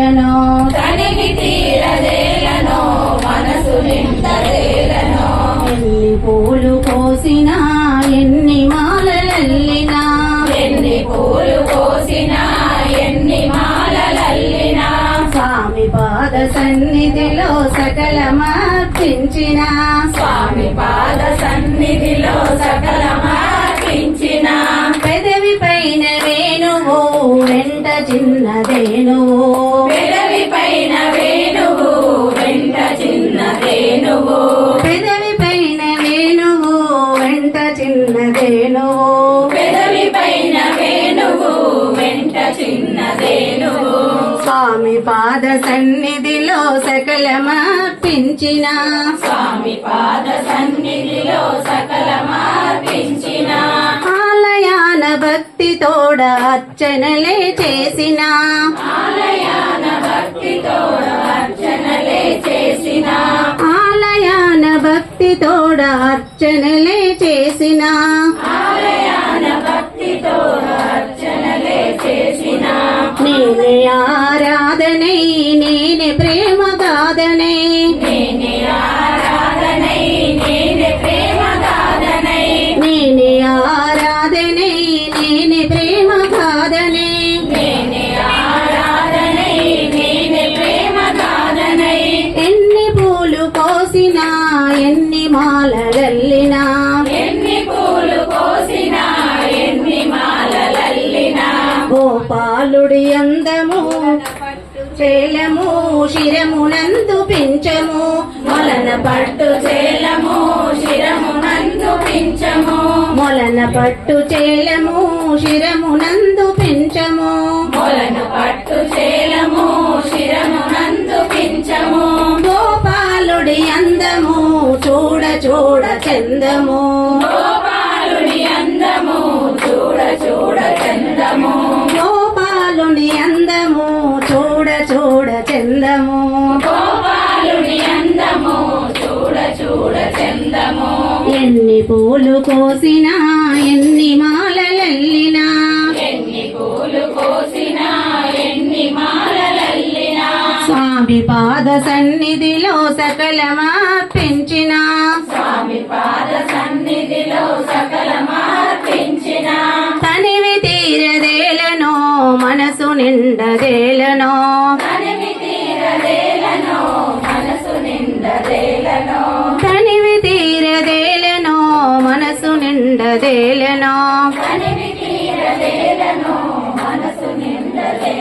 తీరదేలనో తనివి తీరదేలనో మనసు నిండదేలనో ఎన్ని పూలు కోసినా ఎన్ని మాలలల్లినా ఎన్ని పూలు కోసినా ఎన్ని మాలలల్లినా స్వామి పాద సన్నిధిలో సకలమర్పించిన స్వామి పాద సన్నిధిలో సకలమర్పించిన పెదవి పైన వేణువు వెంట చిన్నదేనువు పెదవి పైన వేణువు వెంట చిన్నదేనువు పెదవి పైన వేణువు వెంట చిన్నదేనువు పెదవి పైన వేణువు వెంట చిన్నదేనువు స్వామి పాద సన్నిధిలో సకలమర్పించిన స్వామి పాద సన్నిధిలో సకలమర్పించిన ఆలయాన భక్తి తోడ అర్చనలే చేసిన ఆలయాన భక్తితో అర్చనలే చేసిన ఆలయాన భక్తి తోడ అర్చనలే చేసిన ఆలయాన భక్తితో అర్చనలే చేసిన నేనే ఆరాధనై నేనే ప్రేమ గాదనై నేనే ఆరాధనై నేనే ప్రేమ గాథనై నేనే ఆరాధనై నేనే ప్రేమ గాదనై నేనే ఆరాధనై నేనే ప్రేమ గాథనై ఎన్ని పూలు కోసినా ఎన్ని మాలలల్లినా ఎన్ని పూలు కోసినా ఎన్ని మాలలల్లినా గోపాలుడి అందము చేలము శిరమునందు పించము మొలన పట్టు చేలము శిరమునందు పించము మొలన పట్టు చేలము శిరమునందు పించము మొలన పట్టు చేలము శిరమునందు పించము గోపాలుడి అందము చూడ చూడ చందము గోపాలుని అందము చూడ చూడ చందము గోపాలుని అందము చూడ చూడ చందము గోపాలుని అందము చూడ చూడ చందము ఎన్ని పూలు కోసినా ఎన్ని మాలలల్లినా ఎన్ని పూలు కోసినా ఎన్ని మాలలల్లినా స్వామి పాద సన్నిధిలో సకలమర్పించిన స్వామి పాద సన్నిధిలో సకలమర్పించిన తనివి తీరదేలనో మనసు నిండదేలనో తనివి తీరదేలనో మనసు నిండదేలనో తనివి తీరదేలనో మనసు నిండదేలనో తనివి తీరదేలనో మనసు నిండదే